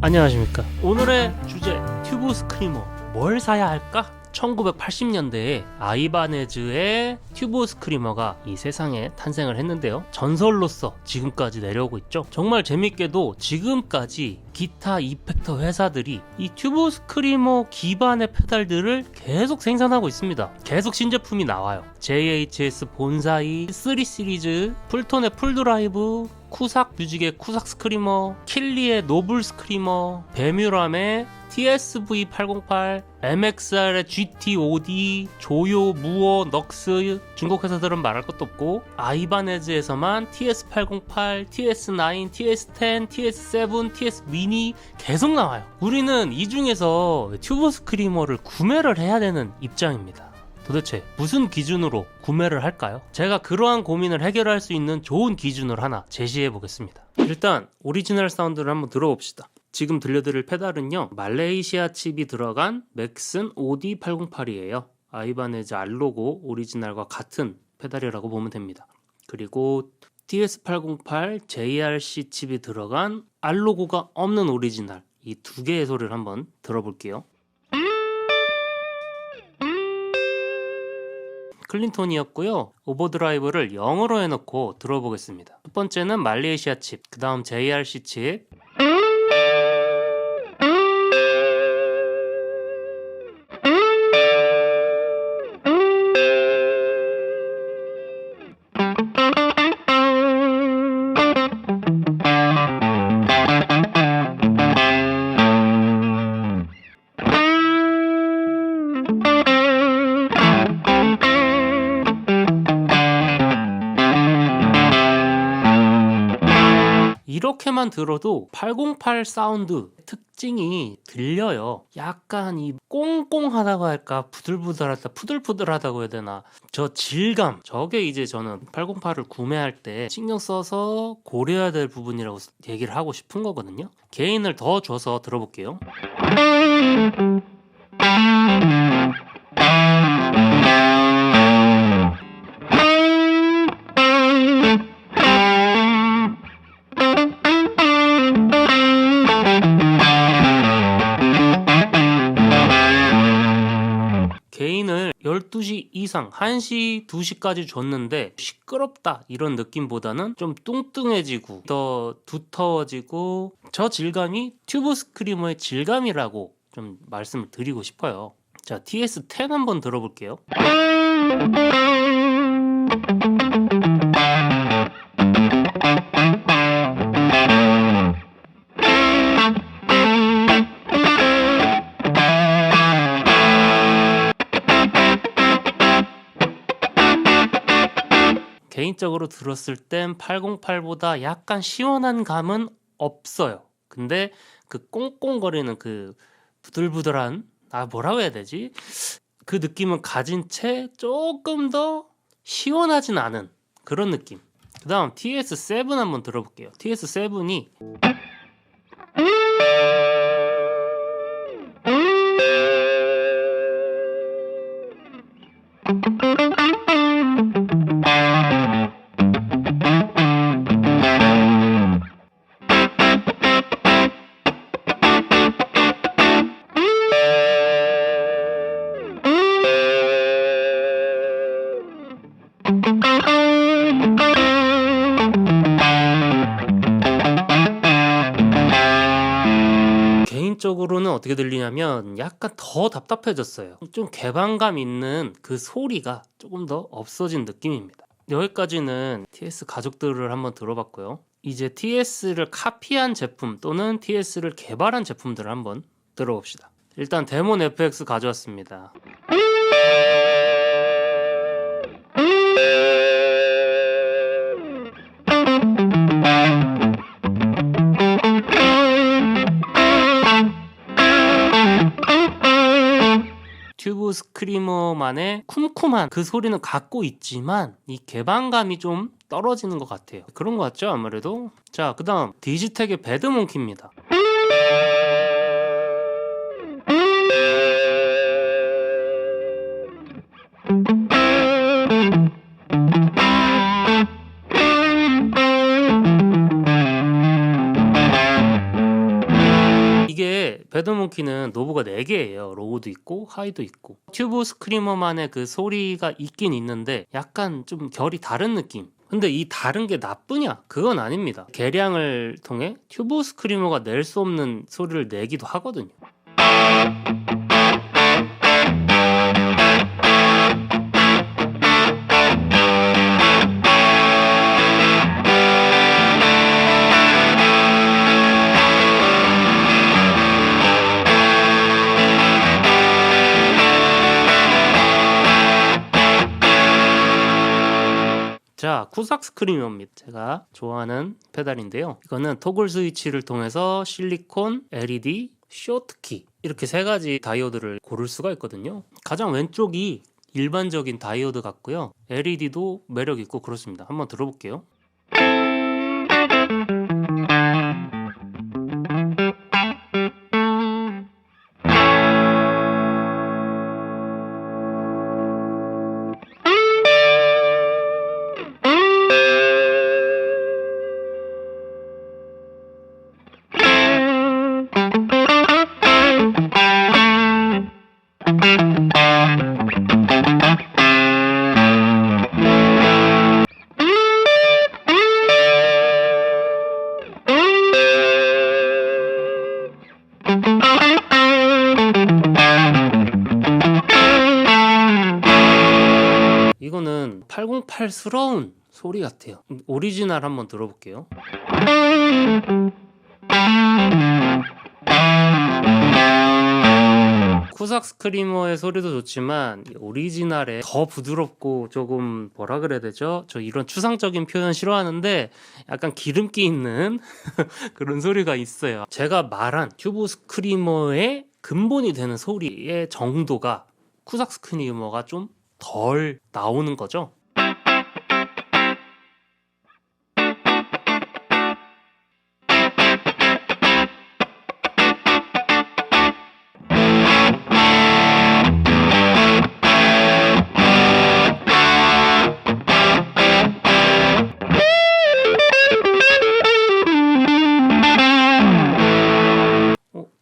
안녕하십니까. 오늘의 주제 튜브 스크리머 뭘 사야 할까? 1980년대에 아이바네즈의 튜브 스크리머가 이 세상에 탄생을 했는데요. 전설로서 지금까지 내려오고 있죠. 정말 재밌게도 지금까지 기타 이펙터 회사들이 이 튜브 스크리머 기반의 페달들을 계속 생산하고 있습니다. 계속 신제품이 나와요. JHS 본사이 3 시리즈, 풀톤의 풀드라이브, 쿠삭 뮤직의 쿠삭 스크리머, 킬리의 노블 스크리머, 베뮤람의 TSV808, MXR의 GT5D, 조요, 무어, 넉스, 중국 회사들은 말할 것도 없고 아이바네즈에서만 TS808, TS9, TS10, TS7, TS 미니 계속 나와요. 우리는 이 중에서 튜브 스크리머를 구매를 해야 되는 입장입니다. 도대체 무슨 기준으로 구매를 할까요? 제가 그러한 고민을 해결할 수 있는 좋은 기준을 하나 제시해 보겠습니다. 일단 오리지널 사운드를 한번 들어봅시다. 지금 들려드릴 페달은요, 말레이시아 칩이 들어간 맥슨 OD808이에요. 아이바네즈 알로고 오리지널과 같은 페달이라고 보면 됩니다. 그리고 TS808 JRC 칩이 들어간 알로고가 없는 오리지널, 이 두 개의 소리를 한번 들어볼게요. 클린톤이었고요. 오버드라이브를 0으로 해놓고 들어보겠습니다. 첫 번째는 말레이시아 칩, 그 다음 JRC 칩, 이렇게만 들어도 808 사운드 특징이 들려요. 약간 이 꽁꽁하다고 할까, 부들부들하다, 푸들푸들하다고 해야 되나, 저 질감, 저게 이제 저는 808을 구매할 때 신경 써서 고려해야 될 부분이라고 얘기를 하고 싶은 거거든요. 게인을 더 줘서 들어볼게요. 게인을 12시 이상, 1시, 2시까지 줬는데 시끄럽다 이런 느낌보다는 좀 뚱뚱해지고 더 두터워지고, 저 질감이 튜브 스크리머의 질감이라고 좀 말씀을 드리고 싶어요. 자, TS10 한번 들어볼게요. 개인적으로 들었을 땐 808보다 약간 시원한 감은 없어요. 근데 그 꽁꽁거리는 그 부들부들한, 뭐라고 해야 되지? 그 느낌은 가진 채 조금 더 시원하진 않은 그런 느낌. 그 다음 TS7 한번 들어볼게요. TS7이 개인적으로는 어떻게 들리냐면 약간 더 답답해졌어요. 좀 개방감 있는 그 소리가 조금 더 없어진 느낌입니다. 여기까지는 TS 가족들을 한번 들어봤고요. 이제 TS를 카피한 제품 또는 TS를 개발한 제품들을 한번 들어봅시다. 일단 데몬 FX 가져왔습니다. 튜브 스크리머만의 쿰쿰한 그 소리는 갖고 있지만 이 개방감이 좀 떨어지는 것 같아요. 그런 것 같죠, 아무래도. 자, 그 다음 디지텍의 배드몽키입니다. 근데 배드몽키는 노브가 4개예요. 로우도 있고 하이도 있고. 튜브 스크리머만의 그 소리가 있긴 있는데 약간 좀 결이 다른 느낌. 근데 이 다른 게 나쁘냐? 그건 아닙니다. 개량을 통해 튜브 스크리머가 낼 수 없는 소리를 내기도 하거든요. 자, 쿠삭 스크리머입니다. 제가 좋아하는 페달인데요. 이거는 토글 스위치를 통해서 실리콘, LED, 쇼트키 이렇게 3가지 다이오드를 고를 수가 있거든요. 가장 왼쪽이 일반적인 다이오드 같고요. LED도 매력 있고 그렇습니다. 한번 들어볼게요. 이거는 808스러운 소리 같아요. 오리지널 한번 들어볼게요. 쿠삭 스크리머의 소리도 좋지만 오리지널에 더 부드럽고 조금 뭐라 그래야 되죠? 저 이런 추상적인 표현 싫어하는데 약간 기름기 있는 그런 소리가 있어요. 제가 말한 튜브 스크리머의 근본이 되는 소리의 정도가 쿠삭 스크리머가 좀 덜 나오는 거죠.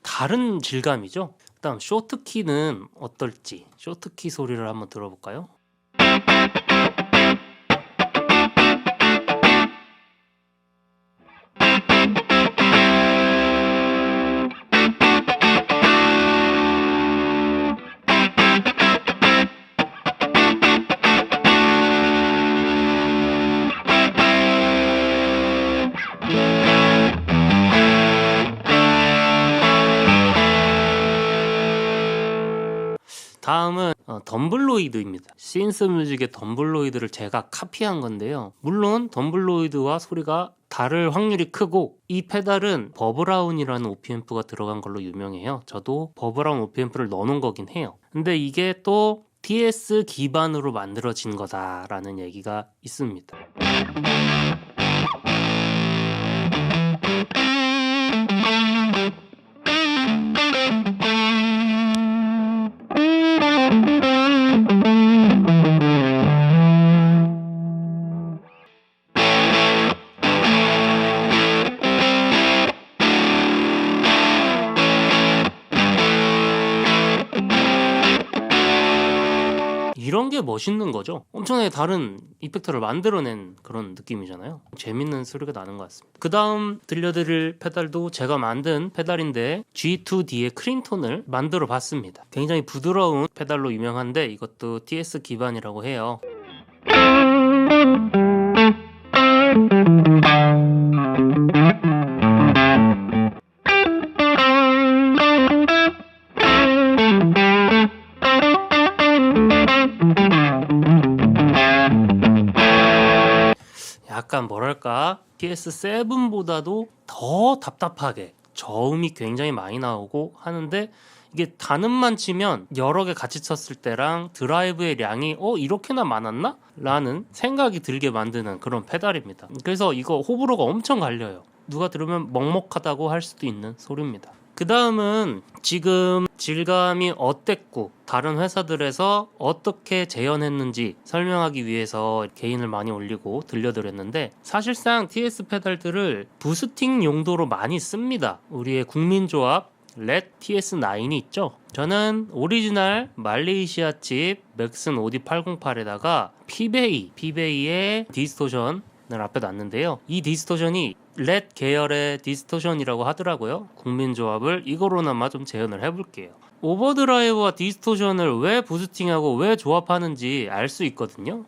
다른 질감이죠. 그다음 쇼트키는 어떨지 쇼트키 소리를 한번 들어볼까요? 다음은 덤블로이드입니다. 신스 뮤직의 덤블로이드를 제가 카피한 건데요. 물론 덤블로이드와 소리가 다를 확률이 크고 이 페달은 버브라운이라는 오피앰프가 들어간 걸로 유명해요. 저도 버브라운 오피앰프를 넣어놓은 거긴 해요. 근데 이게 또 TS 기반으로 만들어진 거다라는 얘기가 있습니다. 이런 게 멋있는 거죠. 엄청나게 다른 이펙터를 만들어낸 그런 느낌이잖아요. 재밌는 소리가 나는 것 같습니다. 그 다음 들려드릴 페달도 제가 만든 페달인데 G2D의 크린톤을 만들어 봤습니다. 굉장히 부드러운 페달로 유명한데 이것도 TS 기반이라고 해요. 약간 뭐랄까 PS7보다도 더 답답하게 저음이 굉장히 많이 나오고 하는데 이게 단음만 치면 여러 개 같이 쳤을 때랑 드라이브의 양이 이렇게나 많았나? 라는 생각이 들게 만드는 그런 페달입니다. 그래서 이거 호불호가 엄청 갈려요. 누가 들으면 먹먹하다고 할 수도 있는 소리입니다. 그 다음은 지금 질감이 어땠고 다른 회사들에서 어떻게 재현했는지 설명하기 위해서 개인을 많이 올리고 들려드렸는데 사실상 TS 페달들을 부스팅 용도로 많이 씁니다. 우리의 국민조합 렛 TS9이 있죠. 저는 오리지널 말레이시아 칩 맥슨 OD808에다가 피베이의 디스토션을 앞에 놨는데요. 이 디스토션이 렛 계열의 디스토션이라고 하더라고요. 국민조합을 이거로나마 좀 재현을 해볼게요. 오버드라이브와 디스토션을 왜 부스팅하고 왜 조합하는지 알 수 있거든요.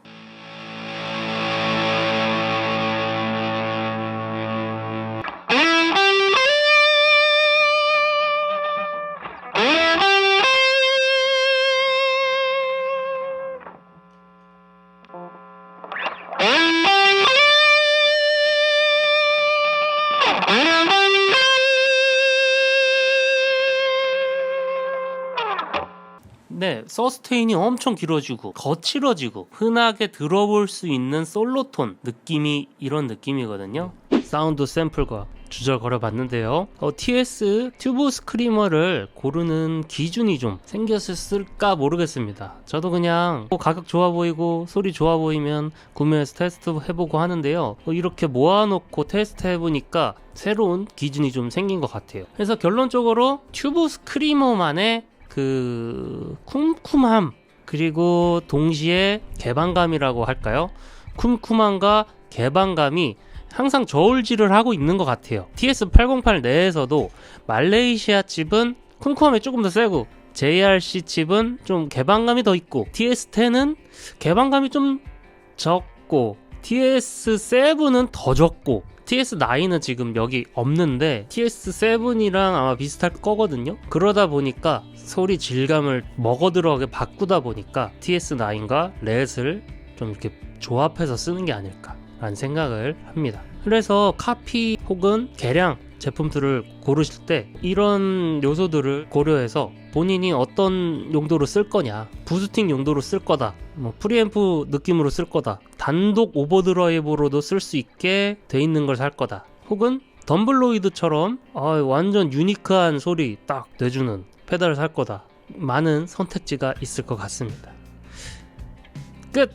네, 서스테인이 엄청 길어지고 거칠어지고 흔하게 들어볼 수 있는 솔로톤 느낌이 이런 느낌이거든요. 사운드 샘플과 조절거려 봤는데요. TS 튜브 스크리머를 고르는 기준이 좀 생겼을까 모르겠습니다. 저도 그냥 가격 좋아 보이고 소리 좋아 보이면 구매해서 테스트 해보고 하는데요. 이렇게 모아놓고 테스트 해보니까 새로운 기준이 좀 생긴 것 같아요. 그래서 결론적으로 튜브 스크리머만의 그 쿰쿰함 그리고 동시에 개방감이라고 할까요? 쿰쿰함과 개방감이 항상 저울질을 하고 있는 것 같아요. TS808 내에서도 말레이시아 칩은 쿰쿰함이 조금 더 세고 JRC 칩은 좀 개방감이 더 있고 TS10은 개방감이 좀 적고 TS7은 더 적고 TS9은 지금 여기 없는데 TS7이랑 아마 비슷할 거거든요. 그러다 보니까 소리 질감을 먹어들어가게 바꾸다 보니까 TS9과 렛을 좀 이렇게 조합해서 쓰는 게 아닐까 라는 생각을 합니다. 그래서 카피 혹은 개량 제품들을 고르실 때 이런 요소들을 고려해서 본인이 어떤 용도로 쓸 거냐, 부스팅 용도로 쓸 거다, 프리앰프 느낌으로 쓸 거다, 단독 오버드라이브로도 쓸 수 있게 돼 있는 걸 살 거다, 혹은 덤블로이드처럼 완전 유니크한 소리 딱 내주는 페달을 살 거다. 많은 선택지가 있을 것 같습니다. 끝!